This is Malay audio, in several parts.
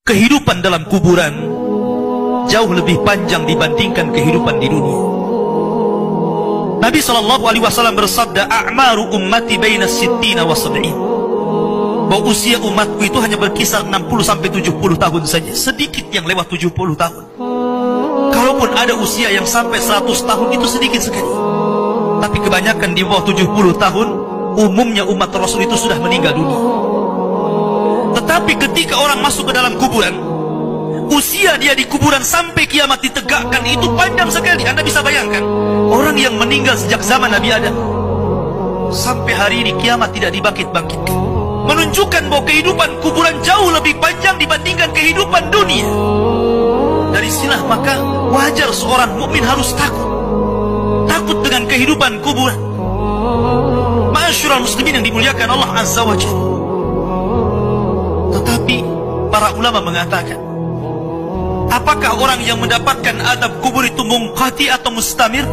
kehidupan dalam kuburan jauh lebih panjang dibandingkan kehidupan di dunia. Nabi SAW bersabda, "A'maru ummati baina sittina wa sab'in." Bahwa usia umatku itu hanya berkisar 60 sampai 70 tahun saja. Sedikit yang lewat 70 tahun. Kalaupun ada usia yang sampai 100 tahun, itu sedikit sekali. Tapi kebanyakan di bawah 70 tahun, umumnya umat Rasul itu sudah meninggal dunia. Tetapi ketika orang masuk ke dalam kuburan, usia dia di kuburan sampai kiamat ditegakkan itu panjang sekali. Anda bisa bayangkan, orang yang meninggal sejak zaman Nabi Adam sampai hari ini kiamat tidak dibangkit-bangkitkan, menunjukkan bahwa kehidupan kuburan jauh lebih panjang dibandingkan kehidupan dunia. Dari sinilah maka wajar seorang mukmin harus takut dengan kehidupan kuburan. Ma'asyiral muslimin yang dimuliakan Allah Azza wa Jalla. Tetapi para ulama mengatakan, apakah orang yang mendapatkan adab kubur itu munqati atau mustamir,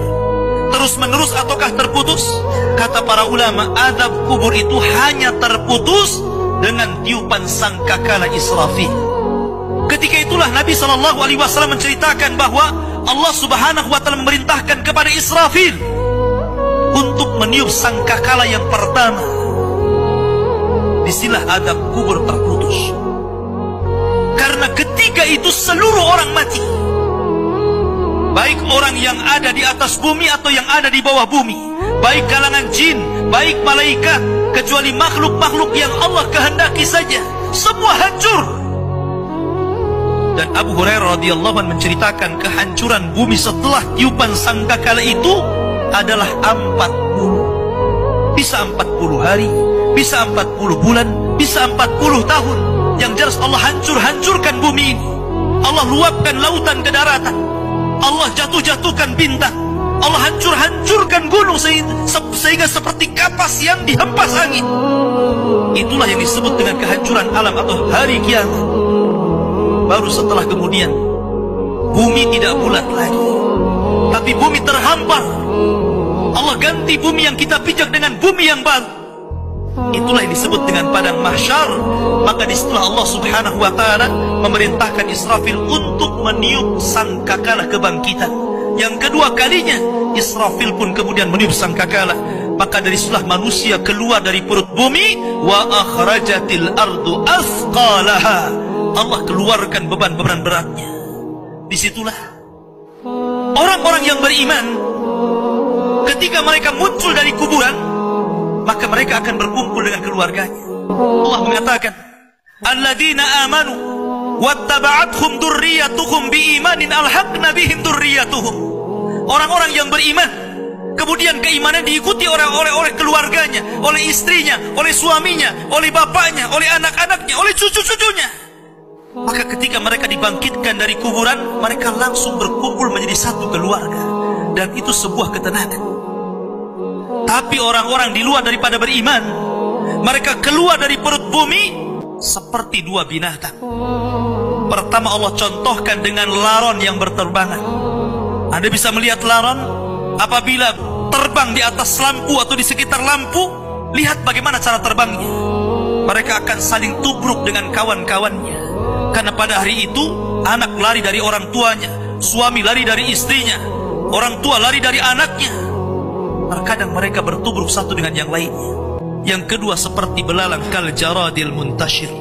terus menerus ataukah terputus? Kata para ulama, adab kubur itu hanya terputus dengan tiupan sangkakala Israfil. Ketika itulah Nabi SAW menceritakan bahwa Allah Subhanahu wa Ta'ala memerintahkan kepada Israfil untuk meniup sangkakala yang pertama. Disinilah adab kubur terputus. Karena ketika itu seluruh orang mati, baik orang yang ada di atas bumi atau yang ada di bawah bumi, baik kalangan jin, baik malaikat, kecuali makhluk-makhluk yang Allah kehendaki saja, semua hancur. Dan Abu Hurairah radhiyallahu anhu menceritakan kehancuran bumi setelah tiupan sangkakala itu adalah 40. Bisa 40 hari, bisa 40 bulan, bisa 40 tahun. Yang jelas Allah hancurkan bumi ini. Allah luapkan lautan ke daratan. Allah jatuhkan bintang. Allah hancurkan gunung sehingga seperti kapas yang dihempas angin. Itulah yang disebut dengan kehancuran alam atau hari kiamat. Baru setelah kemudian bumi tidak bulat lagi, tapi bumi terhampar. Allah ganti bumi yang kita pijak dengan bumi yang baru. Itulah yang disebut dengan padang mahsyar. Maka disitulah Allah Subhanahu wa Ta'ala memerintahkan Israfil untuk meniup sangkakala kebangkitan. Yang kedua kalinya Israfil pun kemudian meniup sangkakala. Maka dari situlah manusia keluar dari perut bumi. Wa akhrajatil ardu athqalaha. Allah keluarkan beban-beban beratnya. Disitulah orang-orang yang beriman, ketika mereka muncul dari kuburan, maka mereka akan berkumpul dengan keluarganya. Allah mengatakan, alladzina amanu wattaba'athum dzurriyyatuhum biimanin alhaqna bihim dzurriyyatuhum. Orang-orang yang beriman, kemudian keimanan diikuti oleh keluarganya, oleh istrinya, oleh suaminya, oleh bapaknya, oleh anak-anaknya, oleh cucu-cucunya. Maka ketika mereka dibangkitkan dari kuburan, mereka langsung berkumpul menjadi satu keluarga. Dan itu sebuah ketenangan. Tapi orang-orang di luar daripada beriman, mereka keluar dari perut bumi seperti dua binatang. Pertama Allah contohkan dengan laron yang berterbangan. Anda bisa melihat laron apabila terbang di atas lampu atau di sekitar lampu. Lihat bagaimana cara terbangnya. Mereka akan saling tubruk dengan kawan-kawannya. Karena pada hari itu anak lari dari orang tuanya, suami lari dari istrinya, orang tua lari dari anaknya. Terkadang mereka bertubruk satu dengan yang lainnya. Yang kedua seperti belalang kal jaradil muntashir.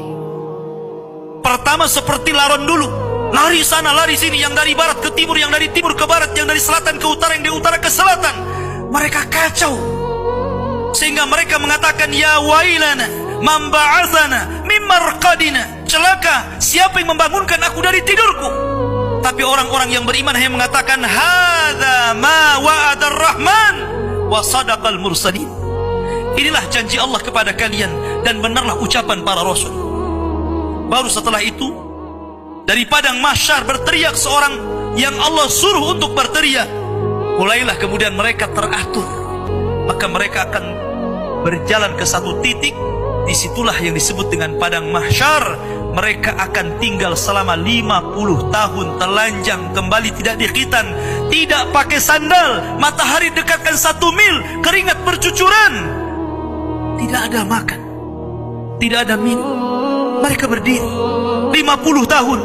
Pertama seperti laron dulu, lari sana lari sini, yang dari barat ke timur, yang dari timur ke barat, yang dari selatan ke utara, yang dari utara ke selatan. Mereka kacau sehingga mereka mengatakan, ya wailana man ba'atsana min marqadina. Celaka, siapa yang membangunkan aku dari tidurku? Tapi orang-orang yang beriman hanya mengatakan, hadza ma wa'adar rahman wa sadaqal mursalin. Inilah janji Allah kepada kalian dan benarlah ucapan para rasul. Baru setelah itu dari padang mahsyar berteriak seorang yang Allah suruh untuk berteriak. Mulailah kemudian mereka teratur. Maka mereka akan berjalan ke satu titik. Disitulah yang disebut dengan padang mahsyar. Mereka akan tinggal selama 50 tahun telanjang, kembali tidak dikhitan, tidak pakai sandal, matahari dekatkan 1 mil, keringat bercucuran, tidak ada makan, tidak ada minum. Mereka berdiri tahun.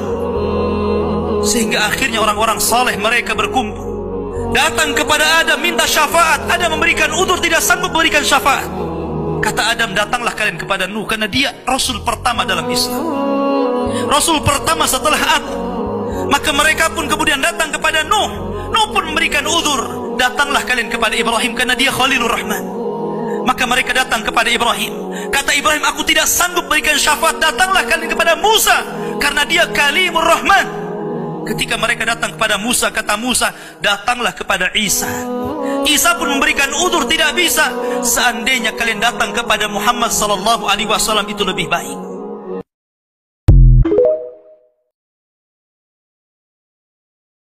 Sehingga akhirnya orang-orang saleh mereka berkumpul, datang kepada Adam minta syafaat. Adam memberikan udzur, tidak sanggup memberikan syafaat. Kata Adam, datanglah kalian kepada Nuh, karena dia Rasul pertama dalam Islam, Rasul pertama setelah aku. Maka mereka pun kemudian datang kepada Nuh. Nuh pun memberikan udzur, datanglah kalian kepada Ibrahim, karena dia Khalilur Rahman. Maka mereka datang kepada Ibrahim. Kata Ibrahim, aku tidak sanggup berikan syafaat, datanglah kalian kepada Musa, karena dia Kalimur Rahman. Ketika mereka datang kepada Musa, kata Musa, datanglah kepada Isa. Isa pun memberikan udzur, tidak bisa. Seandainya kalian datang kepada Muhammad sallallahu alaihi wasallam itu lebih baik.